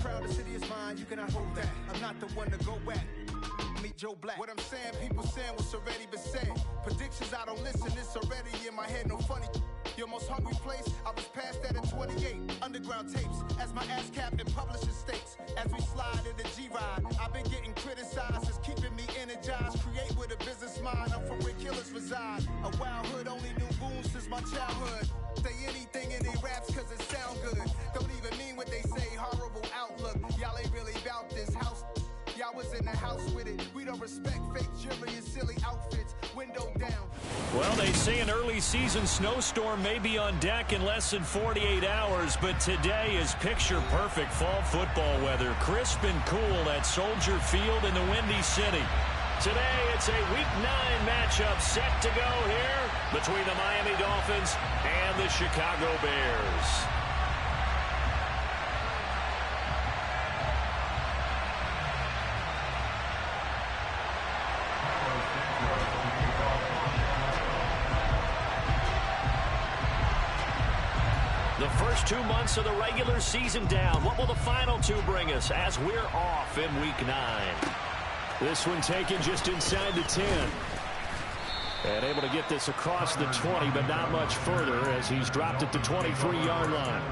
proud the city is mine, you cannot hold that. I'm not the one to go at. Meet Joe Black. What I'm saying, people saying what's already been said. Predictions, I don't listen, it's already in my head, no funny. Your most hungry place, I was past that at 28. Underground tapes, as my ass cap in publishing states. As we slide in the G-Ride, I've been getting criticized, it's keeping me energized. Create with a business mind, I'm from where killers reside. A wild hood, only knew goons since my childhood. Say anything in their raps cause it sound good. Don't even mean what they say, horrible outlook. Y'all ain't really about this house. Y'all was in the house with it. We don't respect fake jewelry and silly outfits. Window down. Well, they say an early season snowstorm may be on deck in less than 48 hours, but today is picture-perfect fall football weather. Crisp and cool at Soldier Field in the Windy City. Today, it's a Week 9 matchup set to go here between the Miami Dolphins and the Chicago Bears. The first 2 months of the regular season down. What will the final 2 bring us as we're off in Week 9? This one taken just inside the 10. And able to get this across the 20, but not much further as he's dropped at the 23-yard line.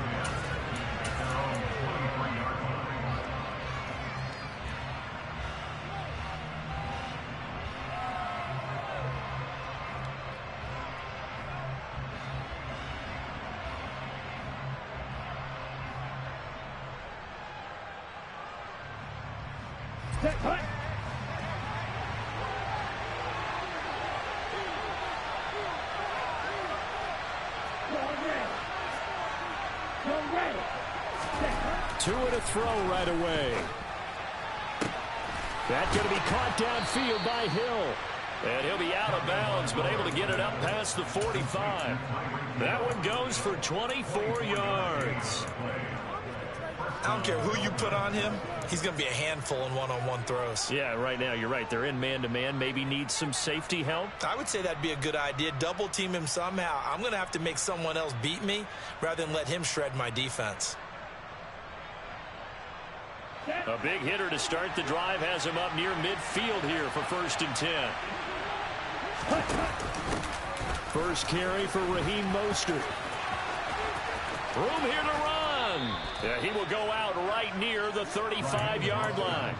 Two and a throw right away. That's going to be caught downfield by Hill. And he'll be out of bounds, but able to get it up past the 45. That one goes for 24 yards. I don't care who you put on him. He's going to be a handful in one-on-one throws. Yeah, right now you're right. They're in man-to-man. Maybe need some safety help. I would say that'd be a good idea. Double team him somehow. I'm going to have to make someone else beat me rather than let him shred my defense. A big hitter to start the drive has him up near midfield here for 1st and 10. First carry for Raheem Mostert. Room here to run. Yeah, he will go out right near the 35-yard line.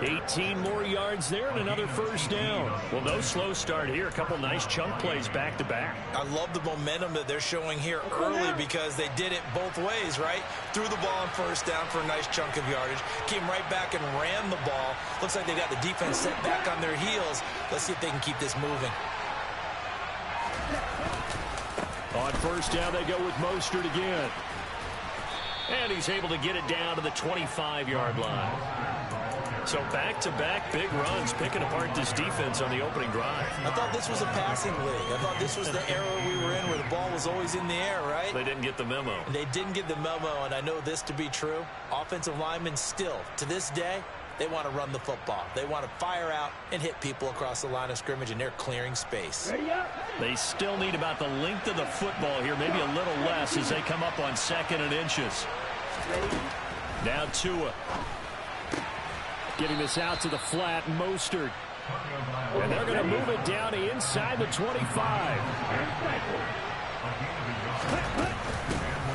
18 more yards there and another first down. Well, no slow start here. A couple nice chunk plays back-to-back. I love the momentum that they're showing here early because they did it both ways, right? Threw the ball on first down for a nice chunk of yardage. Came right back and ran the ball. Looks like they got the defense set back on their heels. Let's see if they can keep this moving. On first down, they go with Mostert again. And he's able to get it down to the 25-yard line. So back-to-back big runs, picking apart this defense on the opening drive. I thought this was a passing league. I thought this was the era we were in where the ball was always in the air, right? They didn't get the memo. They didn't get the memo, and I know this to be true. Offensive linemen still, to this day, they want to run the football. They want to fire out and hit people across the line of scrimmage, and they're clearing space. They still need about the length of the football here, maybe a little less as they come up on 2nd and inches. Now Tua. Getting this out to the flat, Mostert. And they're going to move it down to inside the 25.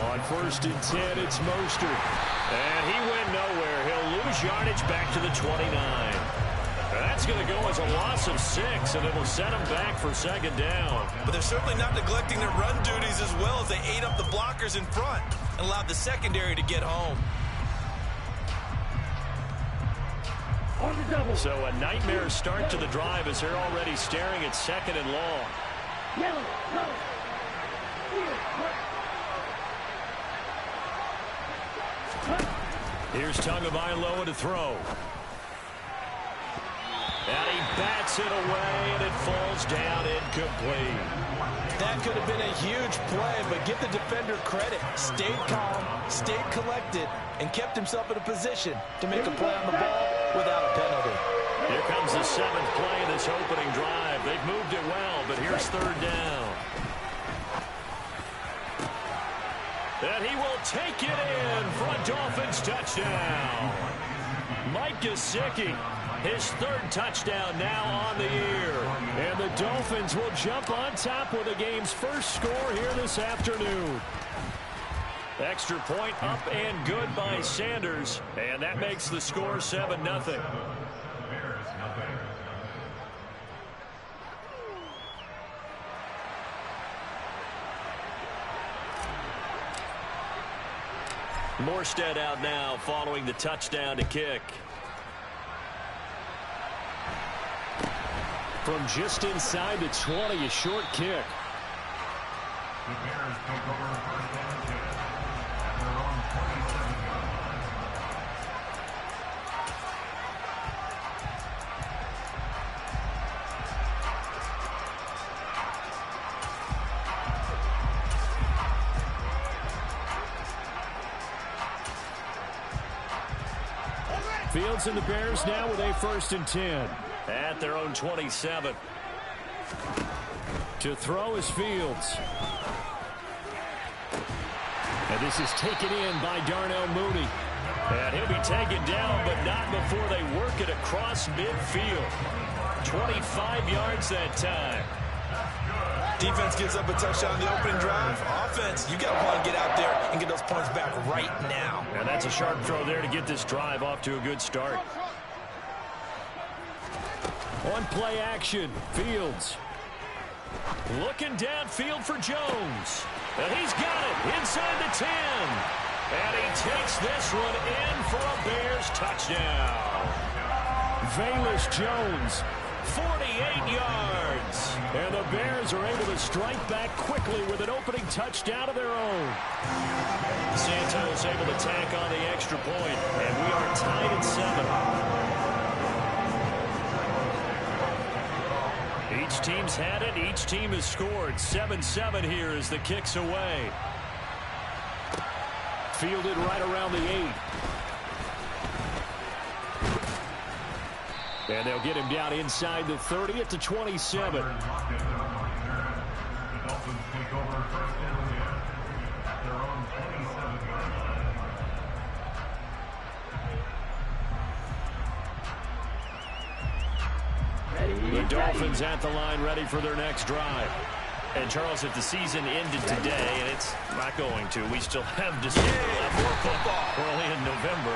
On 1st and 10, it's Mostert. And he went nowhere. He'll lose yardage back to the 29. And that's going to go as a loss of 6, and it'll set him back for 2nd down. But they're certainly not neglecting their run duties as well as they ate up the blockers in front and allowed the secondary to get home. So a nightmare start to the drive as they're already staring at 2nd and long. Here's Tagovailoa to throw. And he bats it away, and it falls down incomplete. That could have been a huge play, but give the defender credit. Stayed calm, stayed collected, and kept himself in a position to make a play on the ball without a penalty. Here comes the 7th play of this opening drive. They've moved it well, but here's 3rd down. And he will take it in front Dolphins touchdown. Mike Gesicki, his third touchdown now on the year. And the Dolphins will jump on top with the game's first score here this afternoon. Extra point up and good by Sanders. And that makes the score 7-0. Morstead out now following the touchdown to kick. From just inside the 20, a short kick. The Bears take over the first down and 10 at their own 27-yard line. Fields and the Bears now with a 1st and 10 at their own 27. To throw is Fields. And this is taken in by Darnell Mooney. And he'll be taken down, but not before they work it across midfield. 25 yards that time. Defense gives up a touchdown on the opening drive. Offense, you got to want to get out there and get those points back right now. And that's a sharp throw there to get this drive off to a good start. On play action, Fields. Looking downfield for Jones. And he's got it inside the 10. And he takes this one in for a Bears touchdown. Velus Jones, 48 yards. And the Bears are able to strike back quickly with an opening touchdown of their own. Santos able to tack on the extra point. And we are tied at 7. Each team's had it. Each team has scored. 7-7 here as the kick's away. Fielded right around the 8. And they'll get him down inside the 30 at the 27. The Dolphins take over first down and 10 at their own 27-yard line. The Dolphins at the line ready for their next drive. And, Charles, if the season ended today, and it's not going to, we still have December left. More football. We're only in November.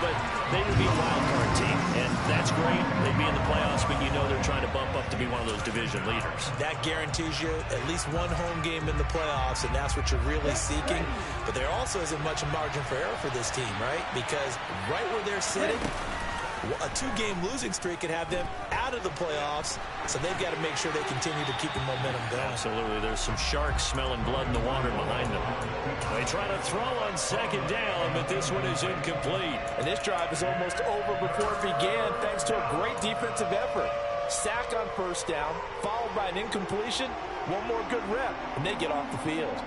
But they would be a wild card team, and that's great. They'd be in the playoffs, but you know they're trying to bump up to be one of those division leaders. That guarantees you at least one home game in the playoffs, and that's what you're really seeking. But there also isn't much margin for error for this team, right? Because right where they're sitting, a 2-game losing streak could have them out of the playoffs, so they've got to make sure they continue to keep the momentum going. Absolutely. There's some sharks smelling blood in the water behind them. They try to throw on second down, but this one is incomplete. And this drive is almost over before it began, thanks to a great defensive effort. Sack on first down, followed by an incompletion, one more good rep, and they get off the field.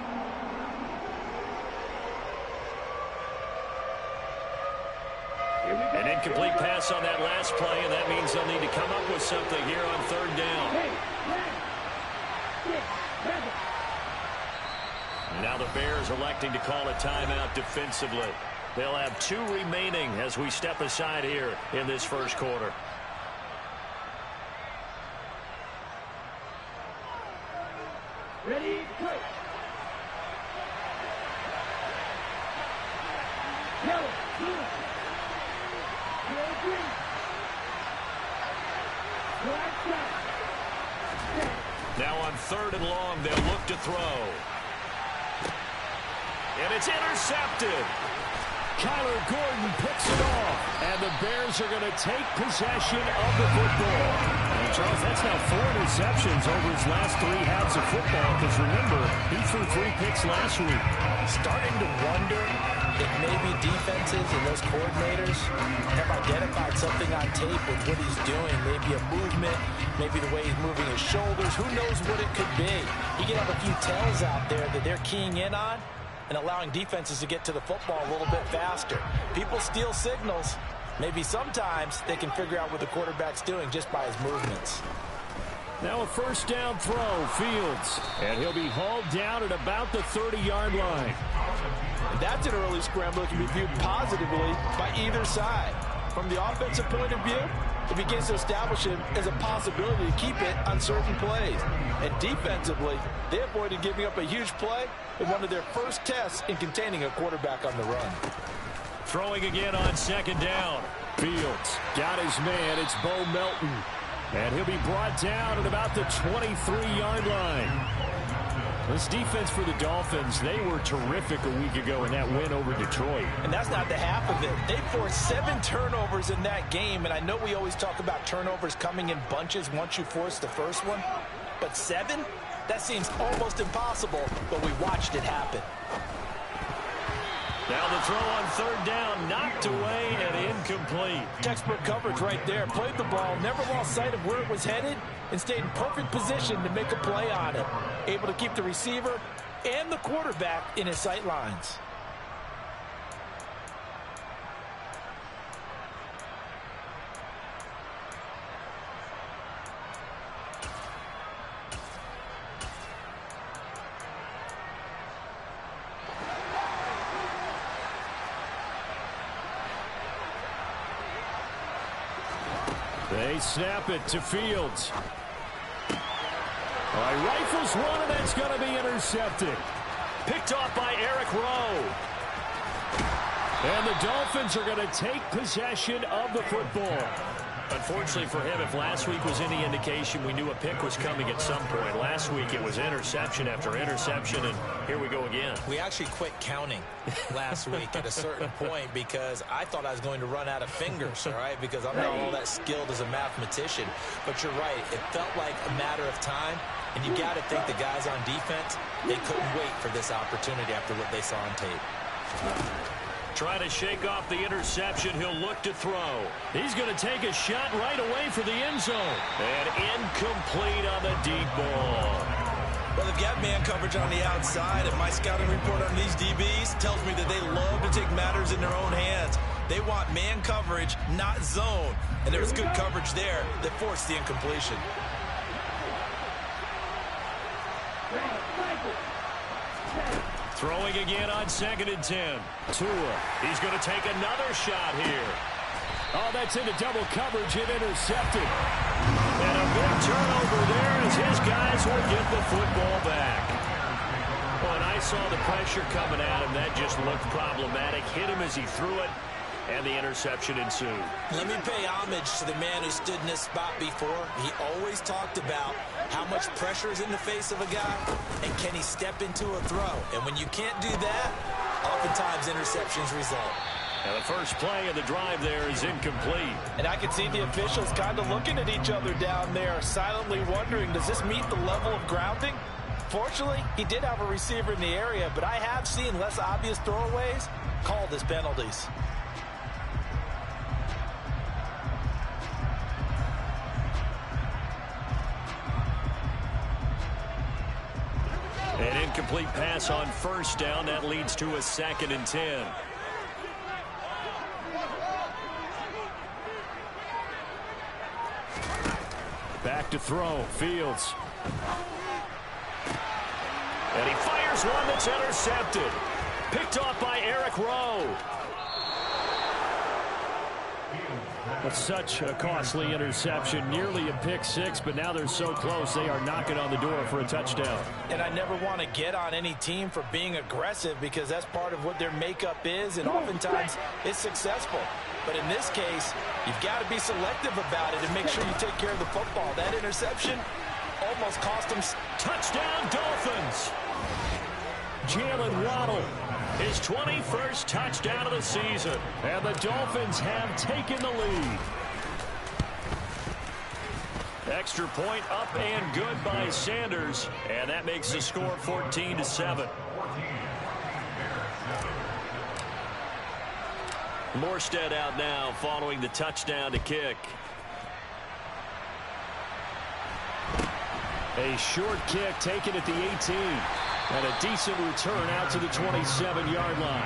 An incomplete pass on that last play, and that means they'll need to come up with something here on third down. Now the Bears electing to call a timeout defensively. They'll have 2 remaining as we step aside here in this first quarter. Ready, go. Now on third and long, they'll look to throw. And it's intercepted. Kyler Gordon picks it off. And the Bears are going to take possession of the football. And Charles, that's now 4 interceptions over his last 3 halves of football. Because remember, he threw 3 picks last week. Starting to wonder if maybe defenses and those coordinators have identified something on tape with what he's doing. Maybe a movement, maybe the way he's moving his shoulders. Who knows what it could be? You can have a few tells out there that they're keying in on and allowing defenses to get to the football a little bit faster. People steal signals. Maybe sometimes they can figure out what the quarterback's doing just by his movements. Now a first down throw, Fields. And he'll be hauled down at about the 30-yard line. That's an early scramble that can be viewed positively by either side. From the offensive point of view, it begins to establish him as a possibility to keep it on certain plays. And defensively, they avoided giving up a huge play in one of their first tests in containing a quarterback on the run. Throwing again on second down. Fields got his man. It's Bo Melton. And he'll be brought down at about the 23-yard line. This defense for the Dolphins, they were terrific a week ago in that win over Detroit. And that's not the half of it. They forced 7 turnovers in that game, and I know we always talk about turnovers coming in bunches once you force the first one, but 7? That seems almost impossible, but we watched it happen. Now the throw on third down, knocked away and incomplete. Textbook coverage right there. Played the ball, never lost sight of where it was headed, and stayed in perfect position to make a play on it. Able to keep the receiver and the quarterback in his sight lines. They snap it to Fields. All right, rifles one, and that's going to be intercepted. Picked off by Eric Rowe. And the Dolphins are going to take possession of the football. Unfortunately for him, if last week was any indication, we knew a pick was coming at some point. Last week it was interception after interception, and here we go again. We actually quit counting last week at a certain point because I thought I was going to run out of fingers, all right, because I'm not all that skilled as a mathematician. But you're right. It felt like a matter of time, and you got to think the guys on defense, they couldn't wait for this opportunity after what they saw on tape. Trying to shake off the interception. He'll look to throw. He's going to take a shot right away for the end zone. And incomplete on the deep ball. Well, they've got man coverage on the outside, and my scouting report on these DBs tells me that they love to take matters in their own hands. They want man coverage, not zone. And there was good coverage there that forced the incompletion. Throwing again on 2nd and 10. Tua, he's going to take another shot here. Oh, that's into double coverage and intercepted. And a big turnover there as his guys will get the football back. Well, and I saw the pressure coming at him. That just looked problematic. Hit him as he threw it, and the interception ensued. Let me pay homage to the man who stood in this spot before. He always talked about how much pressure is in the face of a guy, and can he step into a throw? And when you can't do that, oftentimes interceptions result. Now the first play of the drive there is incomplete. And I can see the officials kind of looking at each other down there, silently wondering, does this meet the level of grounding? Fortunately, he did have a receiver in the area, but I have seen less obvious throwaways called as penalties. An incomplete pass on first down. That leads to a 2nd and 10. Back to throw. Fields. And he fires one that's intercepted. Picked off by Eric Rowe. That's such a costly interception, nearly a pick six, but now they're so close they are knocking on the door for a touchdown. And I never want to get on any team for being aggressive because that's part of what their makeup is, and oftentimes it's successful. But in this case, you've got to be selective about it and make sure you take care of the football. That interception almost cost them. Touchdown, Dolphins! Jalen Waddle, his 21st touchdown of the season. And the Dolphins have taken the lead. Extra point up and good by Sanders. And that makes the score 14-7. Morstead out now following the touchdown to kick. A short kick taken at the 18. And a decent return out to the 27-yard line.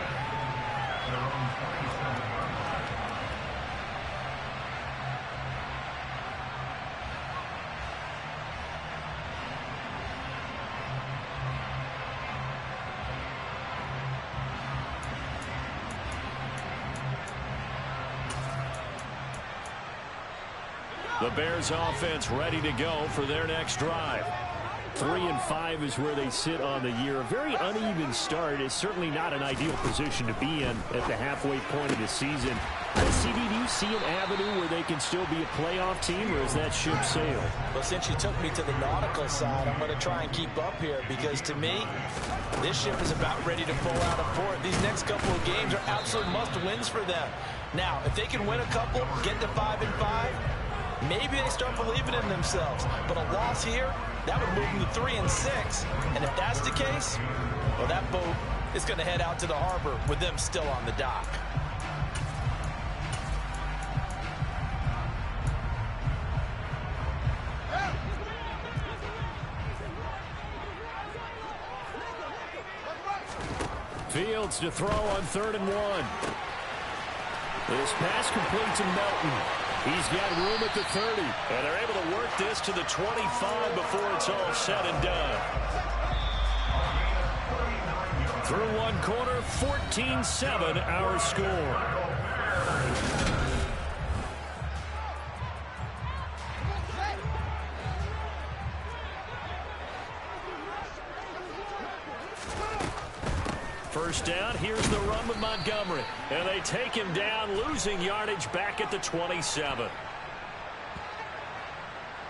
The Bears offense ready to go for their next drive. 3-5 is where they sit on the year. A very uneven start. It's certainly not an ideal position to be in at the halfway point of the season. CD, do you see an avenue where they can still be a playoff team, or is that ship sailed? Well, since you took me to the nautical side, I'm going to try and keep up here because, to me, this ship is about ready to pull out of port. These next couple of games are absolute must-wins for them. Now, if they can win a couple, get to 5-5, maybe they start believing in themselves. But a loss here, that would move them to 3-6. And if that's the case, well, that boat is going to head out to the harbor with them still on the dock. Fields to throw on 3rd and 1. This pass complete to Melton. He's got room at the 30. And they're able to work this to the 25 before it's all said and done. Through one quarter, 14-7 our score. First down, here's the run with Montgomery. And they take him down, losing yardage back at the 27.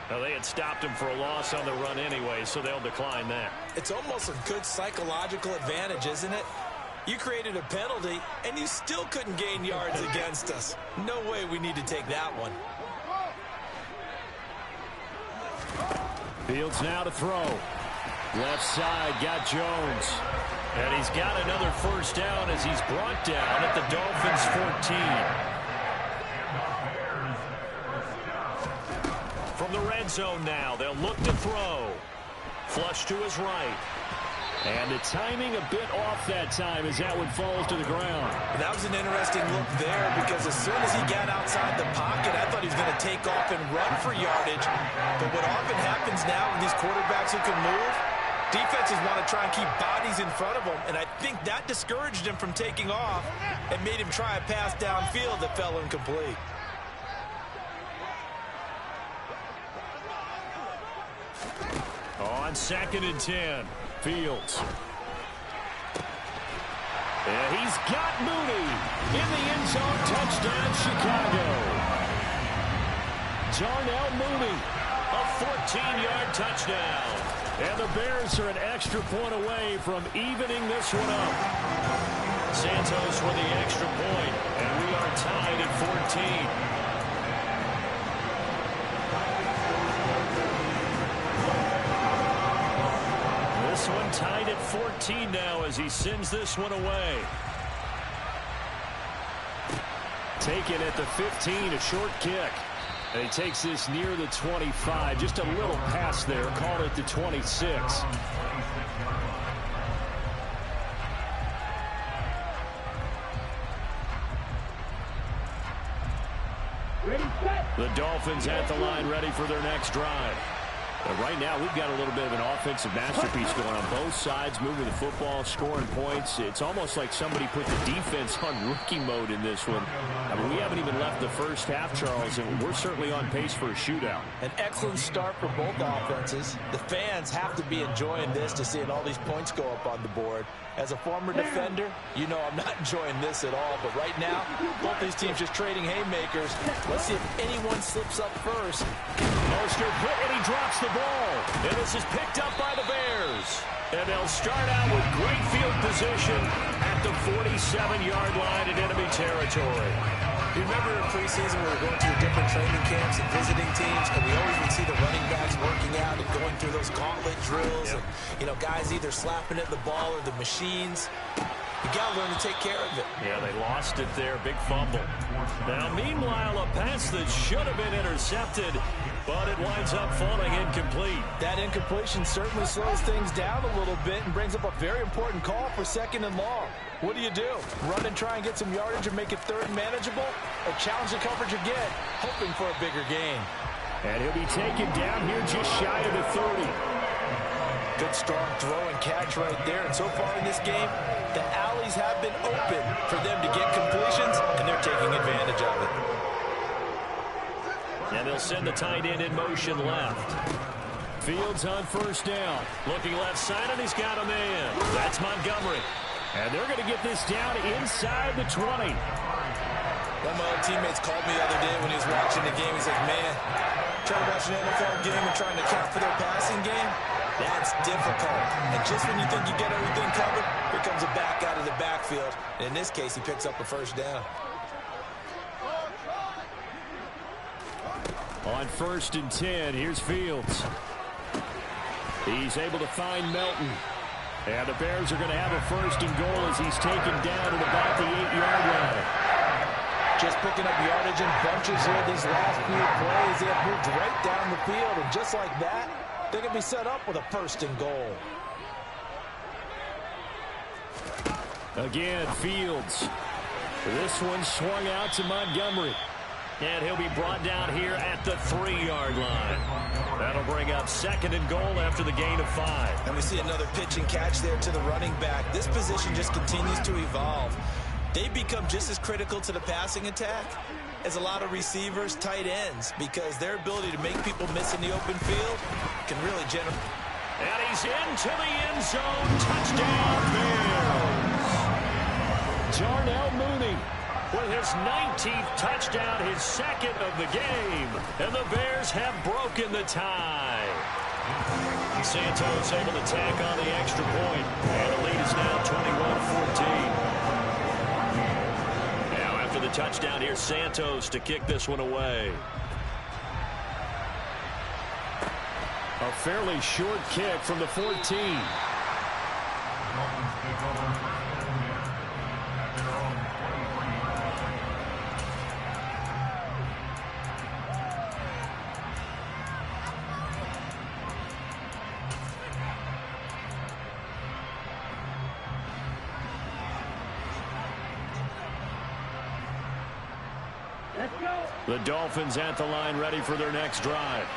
Now, they had stopped him for a loss on the run anyway, so they'll decline that. It's almost a good psychological advantage, isn't it? You created a penalty, and you still couldn't gain yards against us. No way we need to take that one. Fields now to throw. Left side, got Jones. And he's got another first down as he's brought down at the Dolphins' 14. From the red zone now, they'll look to throw. Flush to his right. And the timing a bit off that time as that one falls to the ground. That was an interesting look there because as soon as he got outside the pocket, I thought he was going to take off and run for yardage. But what often happens now with these quarterbacks who can move, defenses want to try and keep bodies in front of them, and I think that discouraged him from taking off and made him try a pass downfield that fell incomplete. On 2nd and 10, Fields. And he's got Mooney in the end zone. Touchdown, Chicago. Darnell Mooney, a 14-yard touchdown. And the Bears are an extra point away from evening this one up. Santos with the extra point, and we are tied at 14. This one tied at 14 now as he sends this one away. Taken at the 15, a short kick. And he takes this near the 25. Just a little pass there. Call it the 26. The Dolphins at the line ready for their next drive. And right now, we've got a little bit of an offensive masterpiece going on both sides, moving the football, scoring points. It's almost like somebody put the defense on rookie mode in this one. I mean, we haven't even left the first half, Charles, and we're certainly on pace for a shootout. An excellent start for both offenses. The fans have to be enjoying this to seeing all these points go up on the board. As a former defender, you know I'm not enjoying this at all. But right now, both these teams just trading haymakers. Let's see if anyone slips up first. Mostert hit and he drops the ball. And this is picked up by the Bears. And they'll start out with great field position at the 47-yard line in enemy territory. You remember in preseason we were going to the different training camps and visiting teams, and we always would see the running backs working out and going through those gauntlet drills. And, you know, guys either slapping at the ball or the machines. You got to learn to take care of it. Yeah, they lost it there. Big fumble. Now, meanwhile, a pass that should have been intercepted, but it winds up falling incomplete. That incompletion certainly slows things down a little bit and brings up a very important call for 2nd and long. What do? Run and try and get some yardage and make it 3rd and manageable? Or challenge the coverage again, hoping for a bigger gain? And he'll be taken down here just shy of the 30. Good strong throw and catch right there. And so far in this game, the alleys have been open for them to get completions, and they're taking advantage of it. And they'll send the tight end in motion left. Fields on first down. Looking left side, and he's got a man. That's Montgomery. And they're going to get this down inside the 20. One of my old teammates called me the other day when he was watching the game. He said, man, trying to watch an NFL game and trying to account for their passing game, that's difficult. And just when you think you get everything covered, here comes a back out of the backfield. And in this case, he picks up a first down. On 1st and 10, here's Fields. He's able to find Melton. And the Bears are going to have a 1st and goal as he's taken down at about the 8-yard line. Just picking up yardage in bunches here these last few plays. They have moved right down the field, and just like that, they can be set up with a 1st and goal. Again, Fields. This one swung out to Montgomery. And he'll be brought down here at the 3-yard line. That'll bring up 2nd and goal after the gain of 5. And we see another pitch and catch there to the running back. This position just continues to evolve. They've become just as critical to the passing attack as a lot of receivers, tight ends, because their ability to make people miss in the open field can really generate. And he's into the end zone. Touchdown, Bears. Darnell Mooney with his 19th touchdown, his 2nd of the game. And the Bears have broken the tie. Santos able to tack on the extra point. And the lead is now 21-14. Now after the touchdown, here's Santos to kick this one away. A fairly short kick from the 14. The Dolphins at the line, ready for their next drive.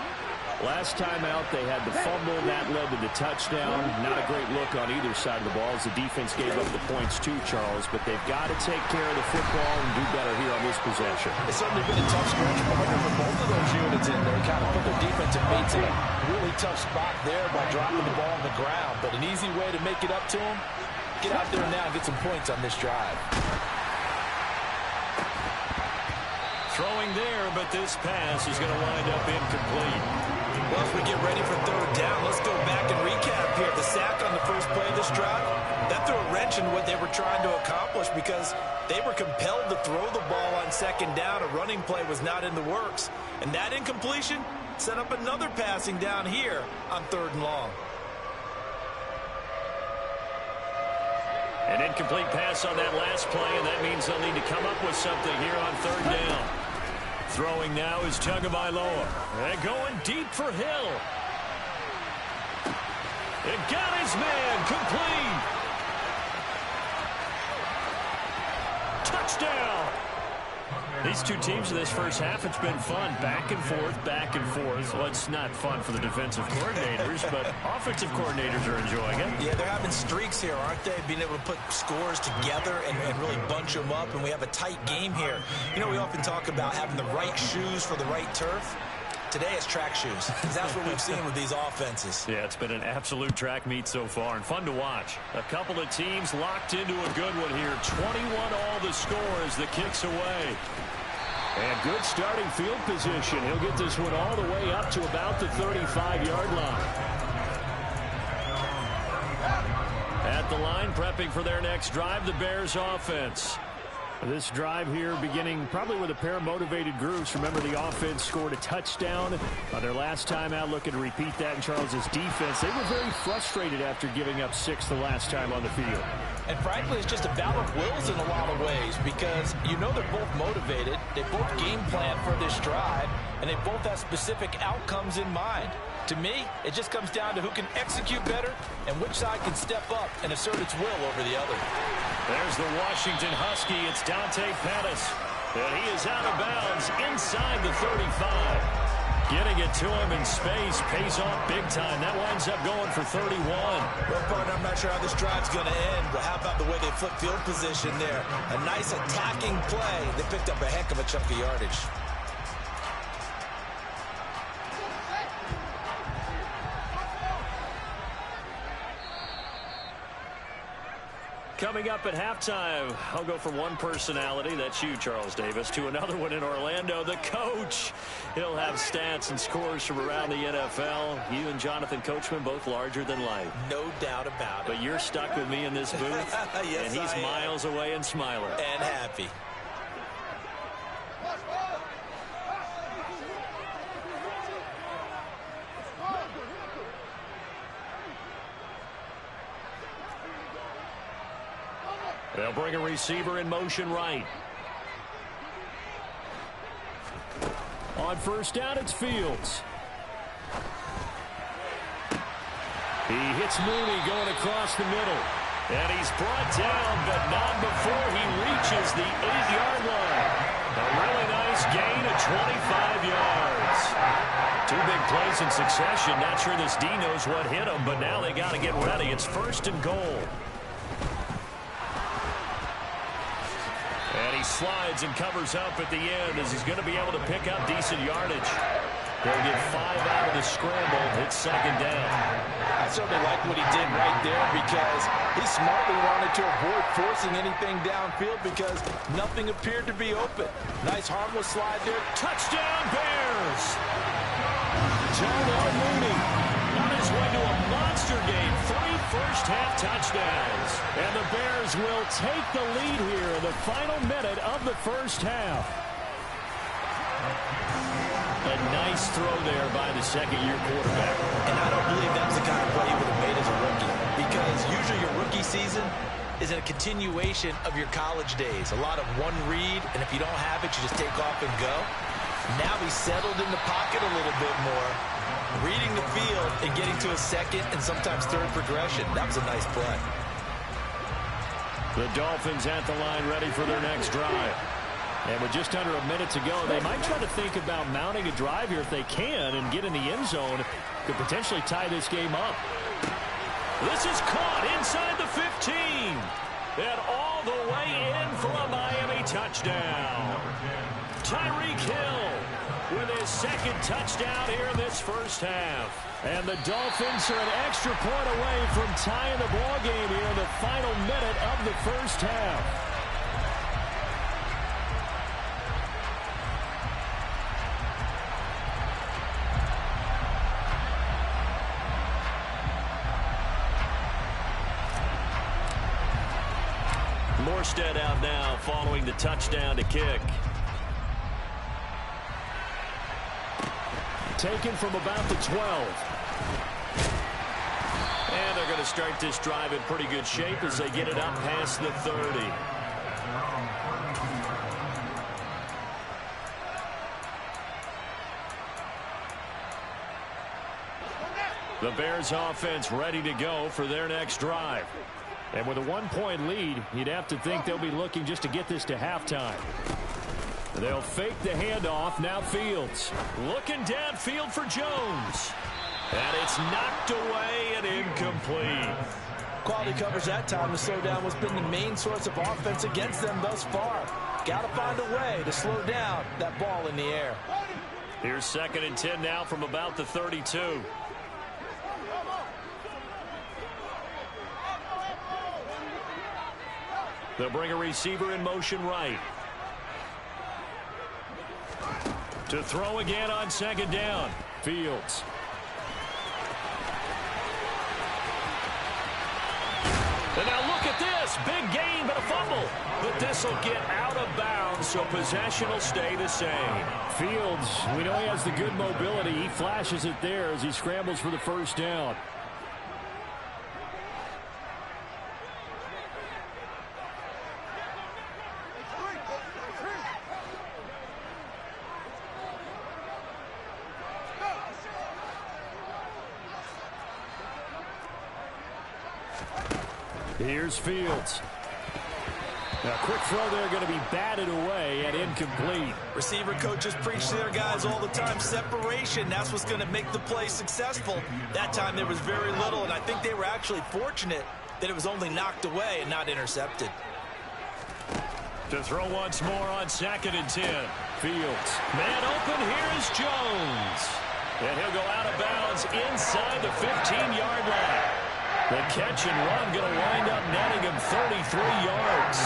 Last time out, they had the fumble. That led to the touchdown. Not a great look on either side of the ball as the defense gave up the points too, Charles. But they've got to take care of the football and do better here on this possession. It's certainly been a tough stretch for both of those units in there. Kind of put their defensive mates in a really tough spot there by dropping the ball on the ground. But an easy way to make it up to them, get out there now and get some points on this drive. Throwing there, but this pass is going to wind up incomplete. Well, as we get ready for 3rd down, let's go back and recap here. The sack on the first play of this drive, that threw a wrench in what they were trying to accomplish because they were compelled to throw the ball on 2nd down. A running play was not in the works. And that incompletion set up another passing down here on 3rd and long. An incomplete pass on that last play, and that means they'll need to come up with something here on 3rd down. Throwing now is Tagovailoa. And going deep for Hill. It got his man complete. Touchdown. These two teams in this first half, it's been fun. Back and forth, back and forth. Well, it's not fun for the defensive coordinators, but offensive coordinators are enjoying it. Yeah, they're having streaks here, aren't they? Being able to put scores together and really bunch them up, and we have a tight game here. You know, we often talk about having the right shoes for the right turf. Today it's track shoes. That's what we've seen with these offenses. Yeah, it's been an absolute track meet so far and fun to watch. A couple of teams locked into a good one here. 21-all the score as the kick's away. And good starting field position. He'll get this one all the way up to about the 35-yard line. At the line, prepping for their next drive, the Bears offense. This drive here beginning probably with a pair of motivated groups. Remember, the offense scored a touchdown on their last time out, looking to repeat that in Charles's defense. They were very frustrated after giving up 6 the last time on the field. And frankly, it's just a battle of wills in a lot of ways because you know they're both motivated. They both game plan for this drive, and they both have specific outcomes in mind. To me, it just comes down to who can execute better and which side can step up and assert its will over the other. There's the Washington Husky. It's Dante Pettis. And he is out of bounds inside the 35. Getting it to him in space pays off big time. That winds up going for 31. Well, partner, I'm not sure how this drive's going to end, but how about the way they flip field position there? A nice attacking play. They picked up a heck of a chunk of yardage. Coming up at halftime, I'll go from one personality, that's you, Charles Davis, to another one in Orlando, the coach. He'll have stats and scores from around the NFL. You and Jonathan Coachman, both larger than life. No doubt about it. But you're stuck with me in this booth, yes, and he's miles away and smiling. And happy. They'll bring a receiver in motion right. On first down, it's Fields. He hits Mooney going across the middle. And he's brought down, but not before he reaches the 8-yard line. A really nice gain of 25 yards. Two big plays in succession. Not sure this D knows what hit him, but now they got to get ready. It's first and goal. And he slides and covers up at the end as he's going to be able to pick up decent yardage. He'll get 5 out of the scramble. It's second down. I certainly like what he did right there because he smartly wanted to avoid forcing anything downfield because nothing appeared to be open. Nice harmless slide there. Touchdown, Bears! Darnell Mooney on his way to a monster game. 3 first-half touchdowns. And the Bears will take the lead here in the final minute of the first half. A nice throw there by the second-year quarterback. And I don't believe that was the kind of play he would have made as a rookie. Because usually your rookie season is a continuation of your college days. A lot of one read, and if you don't have it, you just take off and go. Now he's settled in the pocket a little bit more, reading the field and getting to a second and sometimes third progression. That was a nice play. The Dolphins at the line ready for their next drive. And with just under a minute to go, they might try to think about mounting a drive here if they can and get in the end zone. Could potentially tie this game up. This is caught inside the 15. And all the way in for a Miami touchdown. Tyreek Hill with his second touchdown here in this first half. And the Dolphins are an extra point away from tying the ball game here in the final minute of the first half. Morstead out now following the touchdown to kick. Taken from about the 12. And they're going to start this drive in pretty good shape as they get it up past the 30. The Bears offense ready to go for their next drive. And with a 1-point lead, you'd have to think they'll be looking just to get this to halftime. They'll fake the handoff. Now Fields looking downfield for Jones. And it's knocked away and incomplete. Quality coverage that time to slow down what's been the main source of offense against them thus far. Got to find a way to slow down that ball in the air. Here's 2nd and 10 now from about the 32. They'll bring a receiver in motion right. To throw again on 2nd down. Fields. And now look at this. Big gain, but a fumble. But this will get out of bounds, so possession will stay the same. Fields, we know he has the good mobility. He flashes it there as he scrambles for the first down. Here's Fields. Now, quick throw there going to be batted away and incomplete. Receiver coaches preach to their guys all the time. Separation, that's what's going to make the play successful. That time there was very little, and I think they were actually fortunate that it was only knocked away and not intercepted. To throw once more on 2nd and 10. Fields. Man open, here is Jones. And he'll go out of bounds inside the 15-yard line. The catch and run going to wind up netting him 33 yards.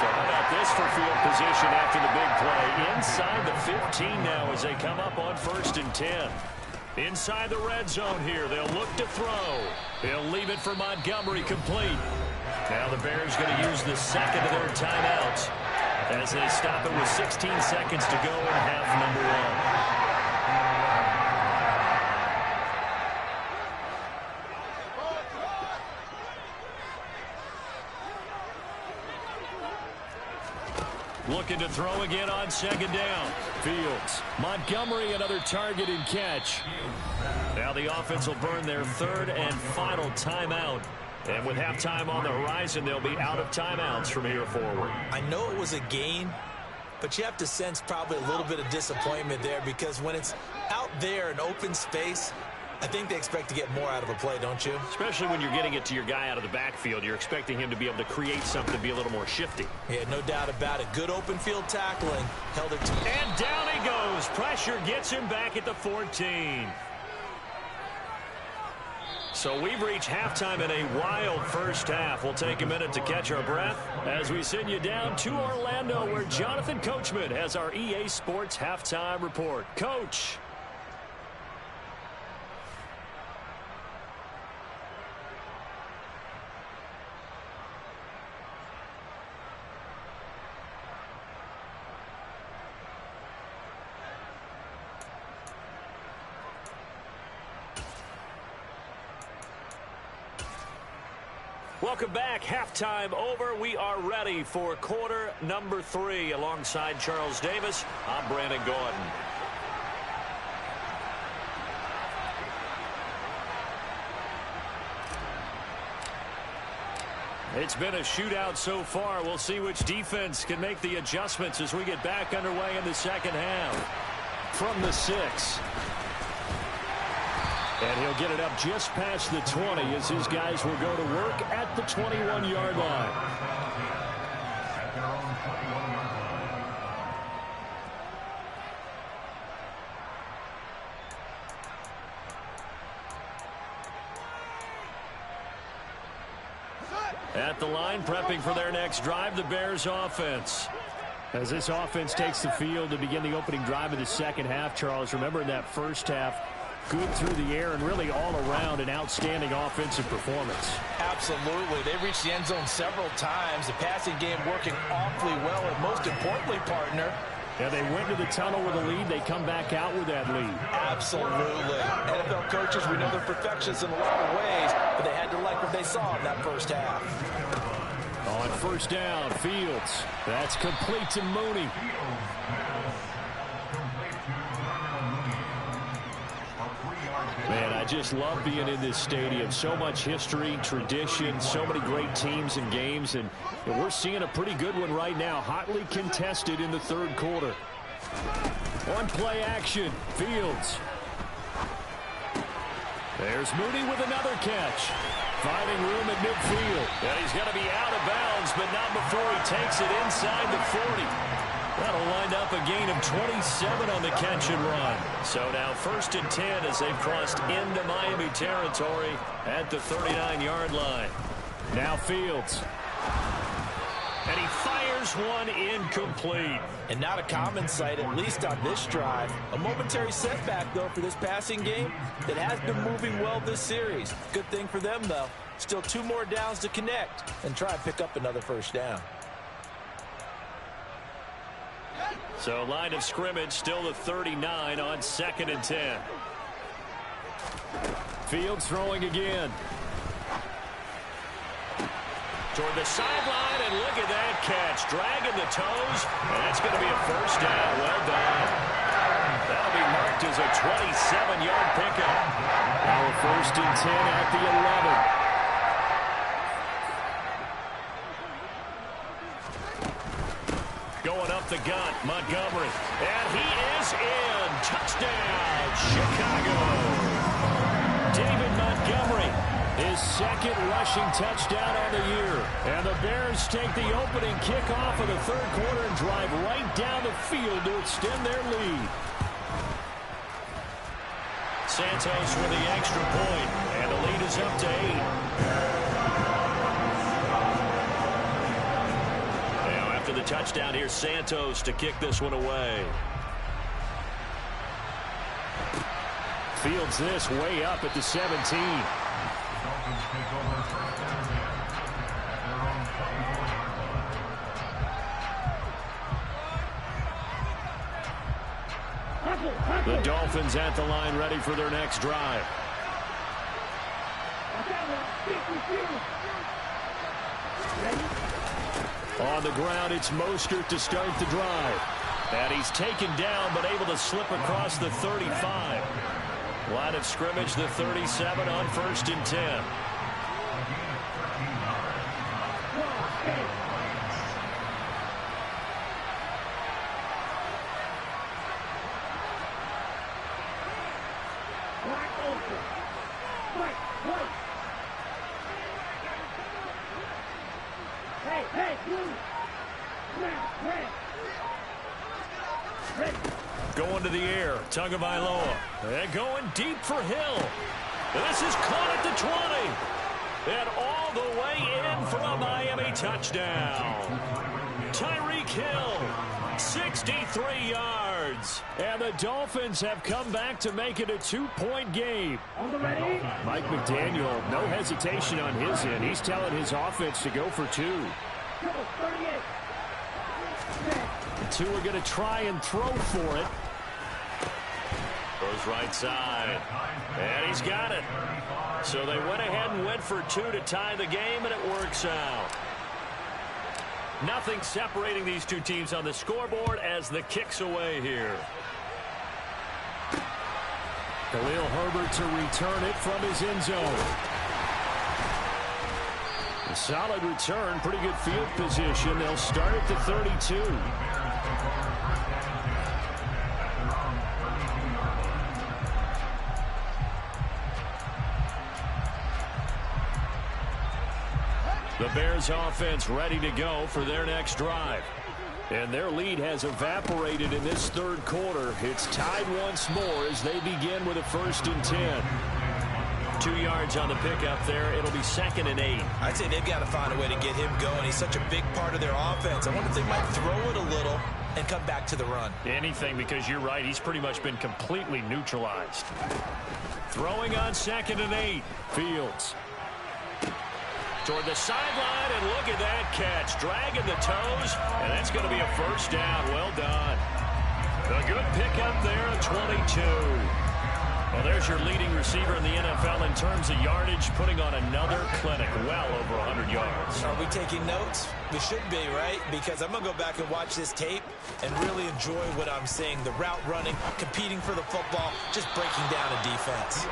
So how about this for field position after the big play? Inside the 15 now as they come up on 1st and 10. Inside the red zone here. They'll look to throw. He'll leave it for Montgomery, complete. Now the Bears going to use the second of their timeouts as they stop it with 16 seconds to go in half number 1. Looking to throw again on 2nd down. Fields. Montgomery, another target and catch. Now the offense will burn their 3rd and final timeout. And with halftime on the horizon, they'll be out of timeouts from here forward. I know it was a gain, but you have to sense probably a little bit of disappointment there because when it's out there in open space, I think they expect to get more out of a play, don't you? Especially when you're getting it to your guy out of the backfield. You're expecting him to be able to create something, be a little more shifty. Yeah, no doubt about it. Good open field tackling. Held it to... And down he goes. Pressure gets him back at the 14. So we've reached halftime in a wild first half. We'll take a minute to catch our breath as we send you down to Orlando where Jonathan Coachman has our EA Sports halftime report. Coach. Welcome back. Halftime over. We are ready for quarter number 3. Alongside Charles Davis, I'm Brandon Gordon. It's been a shootout so far. We'll see which defense can make the adjustments as we get back underway in the second half. From the 6. And he'll get it up just past the 20 as his guys will go to work at the 21-yard line. At the line, prepping for their next drive, the Bears offense. As this offense takes the field to begin the opening drive of the second half, Charles, remember in that first half, good through the air and really all around an outstanding offensive performance. Absolutely. They reached the end zone several times. The passing game working awfully well. And most importantly, partner, yeah, they went to the tunnel with a lead. They come back out with that lead. Absolutely. NFL coaches, we know they're perfectionists in a lot of ways, but they had to like what they saw in that first half. On 1st down, Fields. That's complete to Mooney. Man, I just love being in this stadium. So much history, tradition, so many great teams and games, and we're seeing a pretty good one right now. Hotly contested in the 3rd quarter. On play action, Fields. There's Mooney with another catch. Finding room at midfield. And he's going to be out of bounds, but not before he takes it inside the 40. That'll wind up a gain of 27 on the catch and run. So now 1st and 10 as they've crossed into Miami territory at the 39-yard line. Now Fields. And he fires one incomplete. And not a common sight, at least on this drive. A momentary setback, though, for this passing game that has been moving well this series. Good thing for them, though. Still 2 more downs to connect and try and pick up another 1st down. So line of scrimmage still the 39 on 2nd and 10. Fields throwing again. Toward the sideline, and look at that catch. Dragging the toes, and that's going to be a 1st down. Well done. That'll be marked as a 27-yard pickup. Now a 1st and 10 at the 11. Going up the gut, Montgomery. And he is in. Touchdown, Chicago. David Montgomery, his 2nd rushing touchdown on the year. And the Bears take the opening kickoff of the 3rd quarter and drive right down the field to extend their lead. Santos with the extra point, and the lead is up to 8. Now after the touchdown, here's Santos to kick this one away. Fields this way up at the 17. Dolphins take over first down again at their own 24-yard line. The Dolphins at the line ready for their next drive. On the ground, it's Mostert to start the drive. And he's taken down but able to slip across the 35. Line of scrimmage, the 37 on 1st and 10. Going to the air, Tagovailoa. And going deep for Hill. This is caught at the 20. And all the way in for a Miami touchdown. Tyreek Hill, 63 yards. And the Dolphins have come back to make it a 2-point game. Mike McDaniel, no hesitation on his end. He's telling his offense to go for 2. The 2 are going to try and throw for it. Goes right side. And he's got it. So they went ahead and went for 2 to tie the game, and it works out. Nothing separating these two teams on the scoreboard as the kick's away here. Khalil Herbert to return it from his end zone. A solid return, pretty good field position. They'll start at the 32. The Bears offense ready to go for their next drive. And their lead has evaporated in this third quarter. It's tied once more as they begin with a 1st and 10. 2 yards on the pickup there. It'll be 2nd and 8. I'd say they've got to find a way to get him going. He's such a big part of their offense. I wonder if they might throw it a little and come back to the run. Anything, because you're right. He's pretty much been completely neutralized. Throwing on 2nd and 8. Fields. Toward the sideline, and look at that catch. Dragging the toes, and that's going to be a 1st down. Well done. A good pickup there at 22. Well, there's your leading receiver in the NFL in terms of yardage, putting on another clinic, well over 100 yards. Are we taking notes? We should be, right? Because I'm going to go back and watch this tape and really enjoy what I'm seeing. The route running, competing for the football, just breaking down a defense.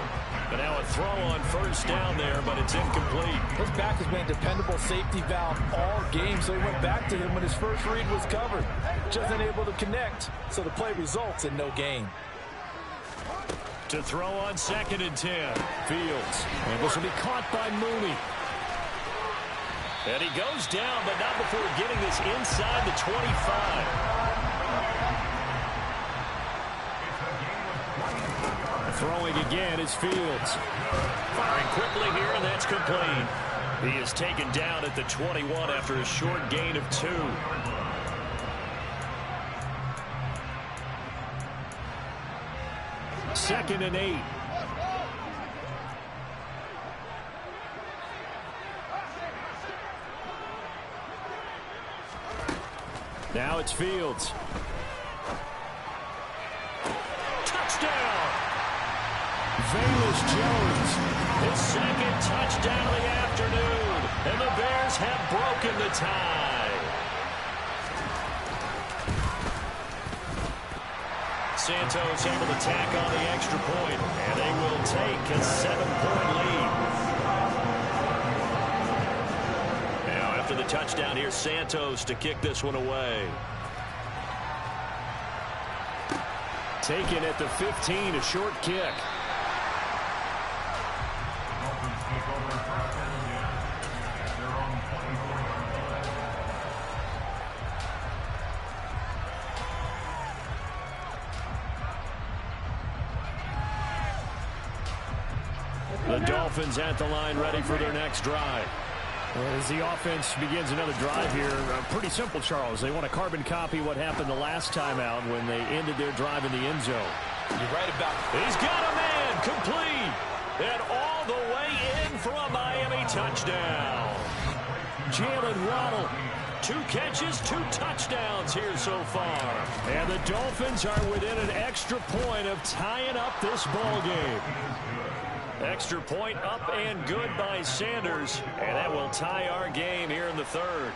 But now a throw on 1st down there, but it's incomplete. His back has been a dependable safety valve all game, so he went back to him when his first read was covered. Just unable to connect, so the play results in no gain. To throw on 2nd and 10. Fields. And this will be caught by Mooney. And he goes down, but not before getting this inside the 25. Throwing again is Fields. Firing quickly here, and that's complete. He is taken down at the 21 after a short gain of 2. Second and 8. Now it's Fields. Touchdown! Velus Jones, his 2nd touchdown of the afternoon. And the Bears have broken the tie. Santos able to tack on the extra point, and they will take a 7-point lead. Now after the touchdown, here's Santos to kick this one away. Taken at the 15, a short kick. Dolphins take over first down again at their own 24-yard line. The Dolphins at the line, ready for their next drive. As the offense begins another drive here, pretty simple, Charles. They want to carbon copy what happened the last time out when they ended their drive in the end zone. You're right about it. He's got a man, complete, and all the way in for a Miami touchdown. Jalen Waddle, 2 catches, 2 touchdowns here so far. And the Dolphins are within an extra point of tying up this ball game. Extra point up and good by Sanders, and that will tie our game here in the third.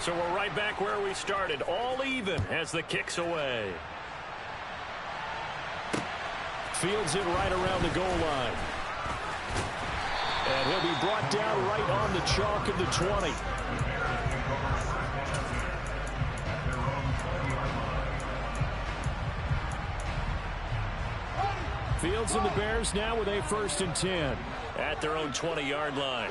So we're right back where we started, all even as the kick's away. Fields it right around the goal line. And he'll be brought down right on the chalk of the 20. Fields and the Bears now with a 1st and 10 at their own 20-yard line.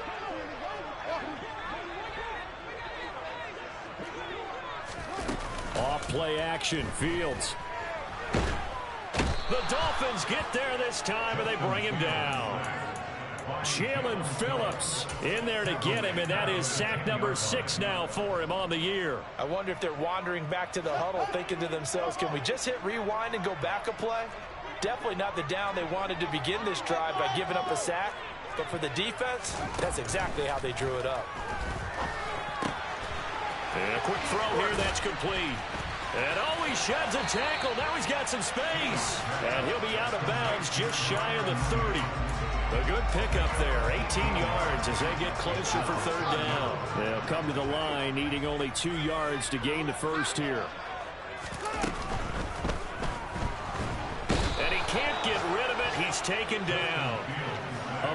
Off play action, Fields. The Dolphins get there this time, and they bring him down. Jalen Phillips in there to get him, and that is sack number 6 now for him on the year. I wonder if they're wandering back to the huddle thinking to themselves, can we just hit rewind and go back a play? Definitely not the down they wanted to begin this drive by giving up a sack. But for the defense, that's exactly how they drew it up. And a quick throw here, that's complete. And oh, he sheds a tackle. Now he's got some space. And he'll be out of bounds just shy of the 30. A good pickup there, 18 yards as they get closer for 3rd down. They'll come to the line, needing only 2 yards to gain the first here. And he can't get rid of it. He's taken down.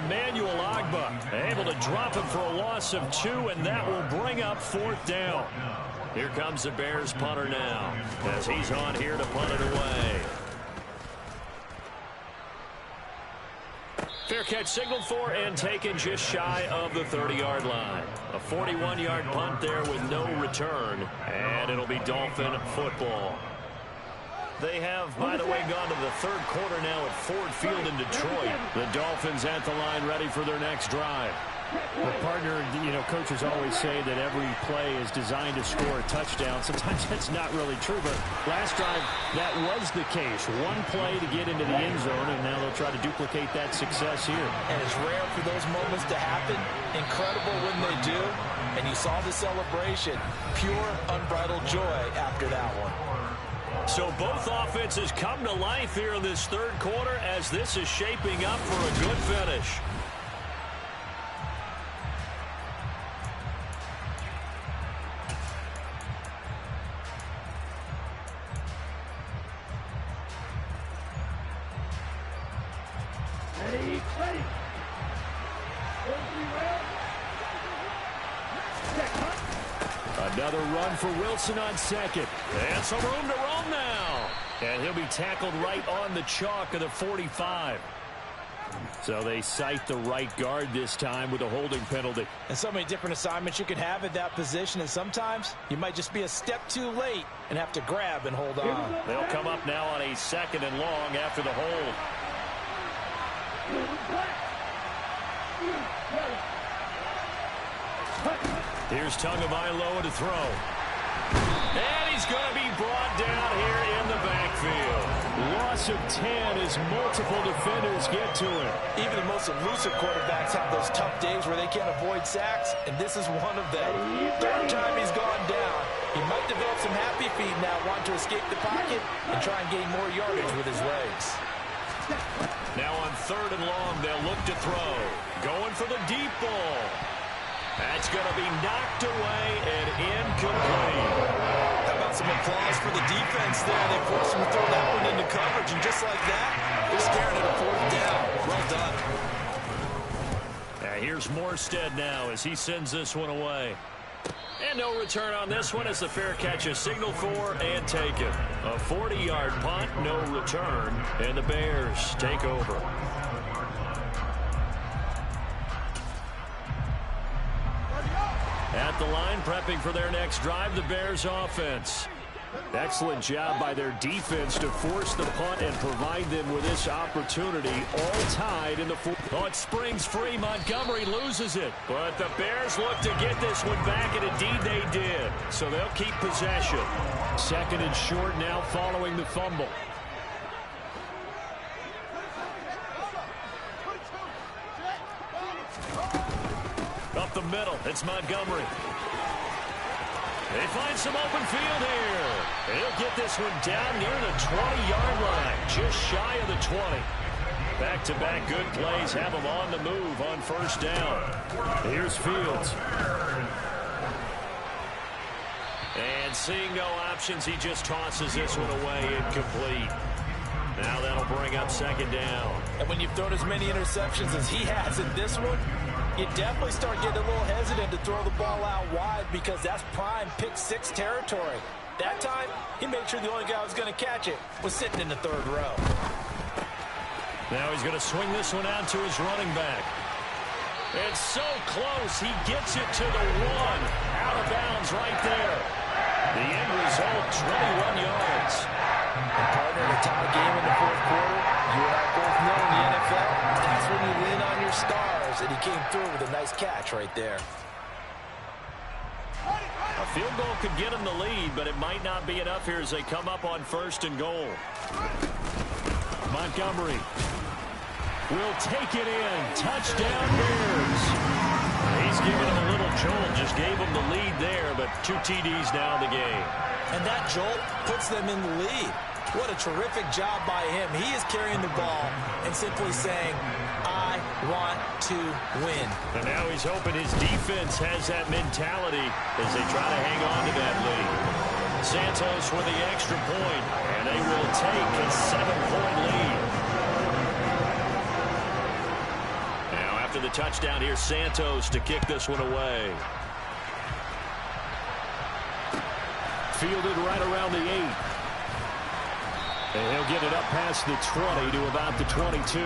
Emmanuel Ogbah able to drop him for a loss of 2, and that will bring up 4th down. Here comes the Bears punter now as he's on here to punt it away. Fair catch signaled for and taken just shy of the 30-yard line. A 41-yard punt there with no return, and it'll be Dolphin football. They have, by the way, gone to the 3rd quarter now at Ford Field in Detroit. The Dolphins at the line ready for their next drive. Well, partner, coaches always say that every play is designed to score a touchdown. Sometimes that's not really true, but last drive, that was the case. One play to get into the end zone, and now they'll try to duplicate that success here. And it's rare for those moments to happen. Incredible when they do. And you saw the celebration. Pure, unbridled joy after that one. So both offenses come to life here in this 3rd quarter as this is shaping up for a good finish. Another run for Wilson on 2nd. And some room to roam now. And he'll be tackled right on the chalk of the 45. So they cite the right guard this time with a holding penalty. And so many different assignments you can have at that position, and sometimes you might just be a step too late and have to grab and hold on. They'll come up now on a 2nd and long after the hold. Here's Tagovailoa to throw. And he's going to be brought down here in the backfield. Loss of 10 as multiple defenders get to him. Even the most elusive quarterbacks have those tough days where they can't avoid sacks, and this is one of them. 3rd time he's gone down. He might develop some happy feet now, wanting to escape the pocket and try and gain more yardage with his legs. Now on 3rd and long, they'll look to throw. Going for the deep ball. That's going to be knocked away and incomplete. How about some applause for the defense there? They forced him to throw that one into coverage, and just like that, they're staring at a 4th down. Well done. Now here's Morstead now as he sends this one away. And no return on this one as the fair catch is signaled for and taken. A 40-yard punt, no return, and the Bears take over. At the line, prepping for their next drive, the Bears offense. Excellent job by their defense to force the punt and provide them with this opportunity, all tied in the fourth. Oh, it springs free. Montgomery loses it. But the Bears look to get this one back, and indeed they did. So they'll keep possession. Second and short now following the fumble. Up the middle, it's Montgomery. They find some open field here. He'll get this one down near the 20-yard line, just shy of the 20. Back-to-back good plays have him on the move on first down. Here's Fields. And seeing no options, he just tosses this one away, incomplete. Now that'll bring up second down. And when you've thrown as many interceptions as he has in this one, you definitely start getting a little hesitant to throw the ball out wide because that's prime pick-six territory. That time, he made sure the only guy who was going to catch it was sitting in the third row. Now he's going to swing this one out to his running back. It's so close, he gets it to the one. Out of bounds right there. The end result, 21 yards. And partner, in a tie game in the fourth quarter, you and I both know in the NFL, that's when you lean on your stars, and he came through with a nice catch right there. A field goal could get him the lead, but it might not be enough here as they come up on first and goal. Montgomery will take it in. Touchdown Bears. He's giving him a little jolt, just gave him the lead there, but 2 TDs now in the game. And that jolt puts them in the lead. What a terrific job by him. He is carrying the ball and simply saying, I want to win. And now he's hoping his defense has that mentality as they try to hang on to that lead. Santos with the extra point, and they will take a 7-point lead. Now after the touchdown, here's Santos to kick this one away. Fielded right around the 8. And he'll get it up past the 20 to about the 22.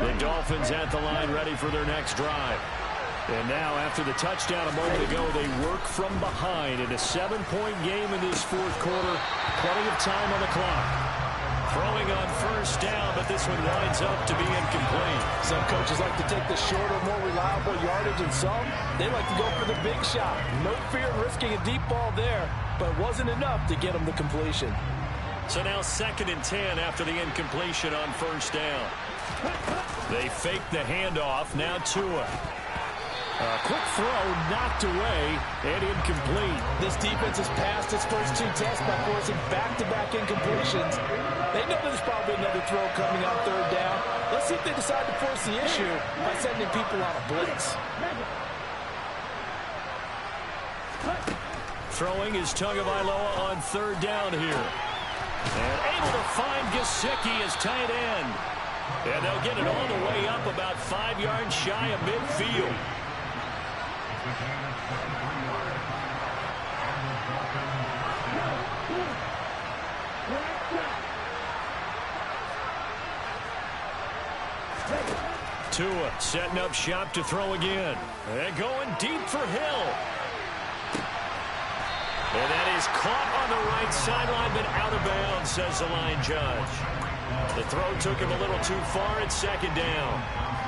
The Dolphins at the line ready for their next drive. And now after the touchdown a moment ago, they work from behind in a 7-point game in this fourth quarter. Plenty of time on the clock. Throwing on first down, but this one winds up to be incomplete. Some coaches like to take the shorter, more reliable yardage, and some, they like to go for the big shot. No fear of risking a deep ball there, but it wasn't enough to get them the completion. So now 2nd and 10 after the incompletion on first down. They fake the handoff, now Tua. A quick throw knocked away and incomplete. This defense has passed its first 2 tests by forcing back-to-back incompletions. They know there's probably another throw coming on third down. Let's see if they decide to force the issue by sending people on a blitz. Throwing is Tagovailoa on third down here. And able to find Gesicki as tight end. And they'll get it all the way up about 5 yards shy of midfield. Tua setting up shop to throw again. And going deep for Hill. And that is caught on the right sideline, but out of bounds, says the line judge. The throw took him a little too far at second down.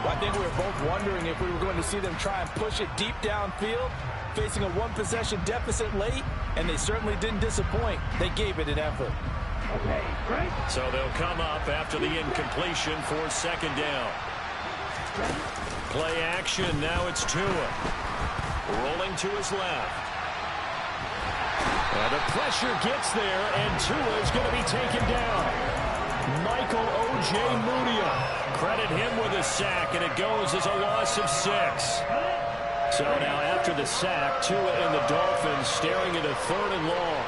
Well, I think we were both wondering if we were going to see them try and push it deep downfield, facing a 1-possession deficit late, and they certainly didn't disappoint. They gave it an effort. Okay, great. So they'll come up after the incompletion for second down. Play action, now it's Tua. Rolling to his left. And the pressure gets there, and Tua is going to be taken down. Michael Ojemudia. Credit him with a sack, and it goes as a loss of 6. So now after the sack, Tua and the Dolphins staring at a 3rd and long.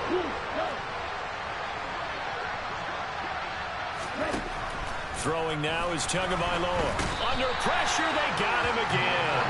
Throwing now is Tagovailoa. Under pressure, they got him again.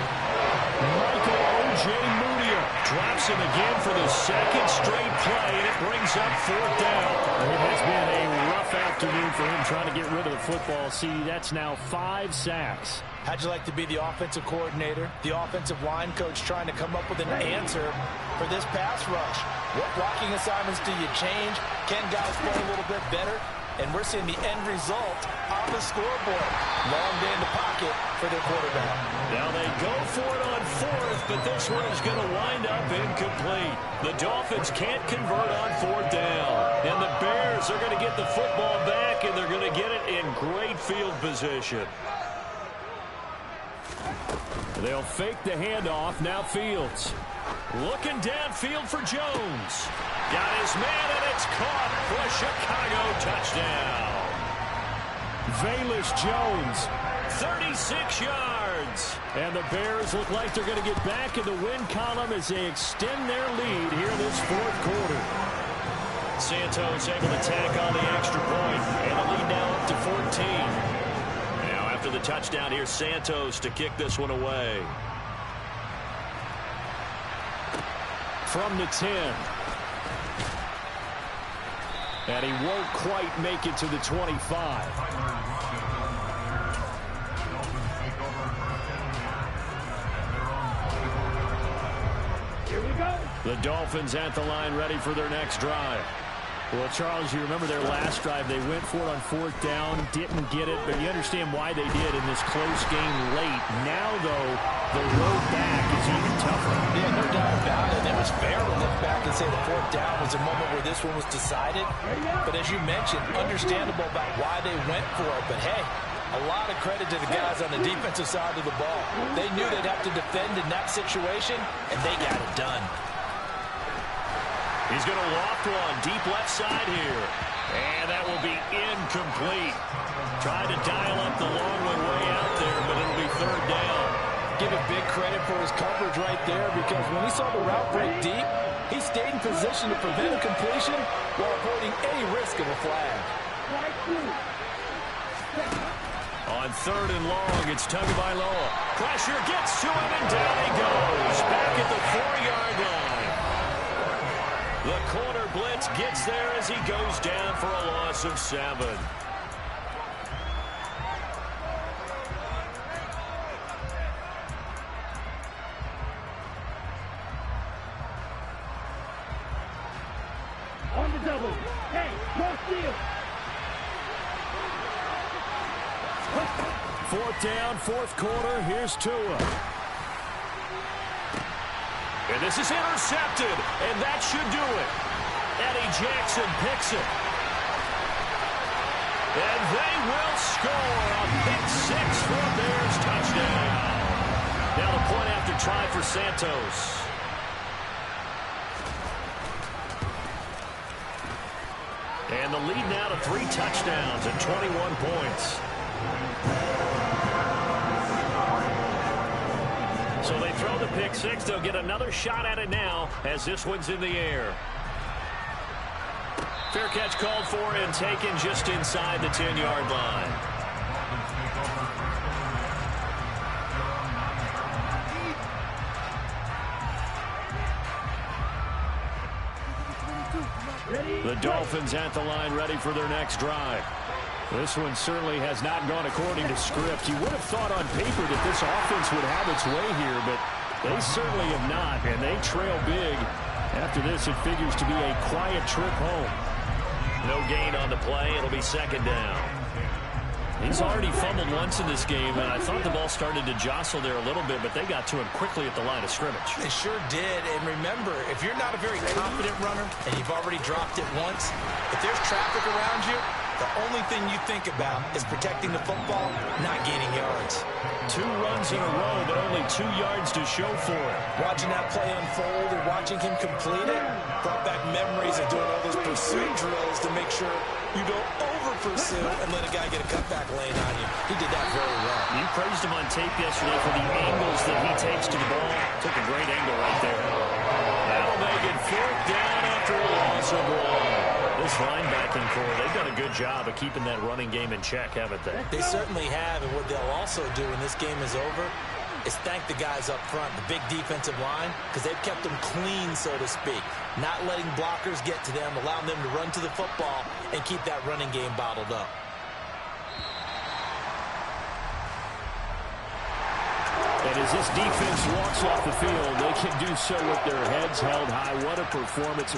Michael Ojemudia drops him again for the second straight play, and it brings up 4th down. It has been a rough afternoon for him trying to get rid of the football. See, that's now 5 sacks. How'd you like to be the offensive coordinator, the offensive line coach trying to come up with an answer for this pass rush? What blocking assignments do you change? Can guys play a little bit better? And we're seeing the end result on the scoreboard. Long day in the pocket for their quarterback. Now they go for it on 4th, but this one is going to wind up incomplete. The Dolphins can't convert on 4th down. And the Bears are going to get the football back, and they're going to get it in great field position. They'll fake the handoff. Now Fields. Looking downfield for Jones. Got his man, and it's caught for a Chicago touchdown. Velus Jones. 36 yards. And the Bears look like they're going to get back in the win column as they extend their lead here in this 4th quarter. Santos able to tack on the extra point, and the lead now up to 14. Now after the touchdown, here's Santos to kick this one away. From the 10. And he won't quite make it to the 25. Here we go. The Dolphins at the line, ready for their next drive. Well, Charles, you remember their last drive. They went for it on 4th down, didn't get it, but you understand why they did in this close game late. Now, though, the road back is even tougher. Yeah, no doubt about it. It was fair to look back and say the 4th down was a moment where this one was decided. But as you mentioned, understandable about why they went for it. But, hey, a lot of credit to the guys on the defensive side of the ball. They knew they'd have to defend in that situation, and they got it done. He's going to loft one deep left side here. And that will be incomplete. Tried to dial up the long one way out there, but it'll be 3rd down. Give him big credit for his coverage right there, because when he saw the route break deep, he stayed in position to prevent a completion while avoiding any risk of a flag. On 3rd and long, it's Tagovailoa. Pressure gets to him, and down he goes. Back at the 4-yard line. The corner blitz gets there as he goes down for a loss of 7. On the double. Hey, cross field. 4th down, 4th quarter. Here's Tua. And this is intercepted, and that should do it. Eddie Jackson picks it. And they will score a pick 6 for a Bears touchdown. Now the point after try for Santos. And the lead now to 3 touchdowns and 21 points. So they throw the pick 6. They'll get another shot at it now as this one's in the air. Fair catch called for and taken just inside the 10-yard line. The Dolphins at the line, ready for their next drive. This one certainly has not gone according to script. You would have thought on paper that this offense would have its way here, but they certainly have not, and they trail big. After this, it figures to be a quiet trip home. No gain on the play. It'll be 2nd down. He's already fumbled once in this game, and I thought the ball started to jostle there a little bit, but they got to him quickly at the line of scrimmage. They sure did, and remember, if you're not a very confident runner and you've already dropped it once, if there's traffic around you, the only thing you think about is protecting the football, not gaining yards. 2 runs in a row, but only 2 yards to show for it. Watching that play unfold and watching him complete it brought back memories of doing all those pursuit drills to make sure you don't over-pursue and let a guy get a cutback lane on you. He did that very well. You praised him on tape yesterday for the angles that he takes to the ball. Took a great angle right there. That'll make it 4th down after a loss of 1. This linebacking core, they've done a good job of keeping that running game in check, haven't they? They certainly have, and what they'll also do when this game is over, is thank the guys up front, the big defensive line, because they've kept them clean, so to speak. Not letting blockers get to them, allowing them to run to the football and keep that running game bottled up. And as this defense walks off the field, they can do so with their heads held high. What a performance.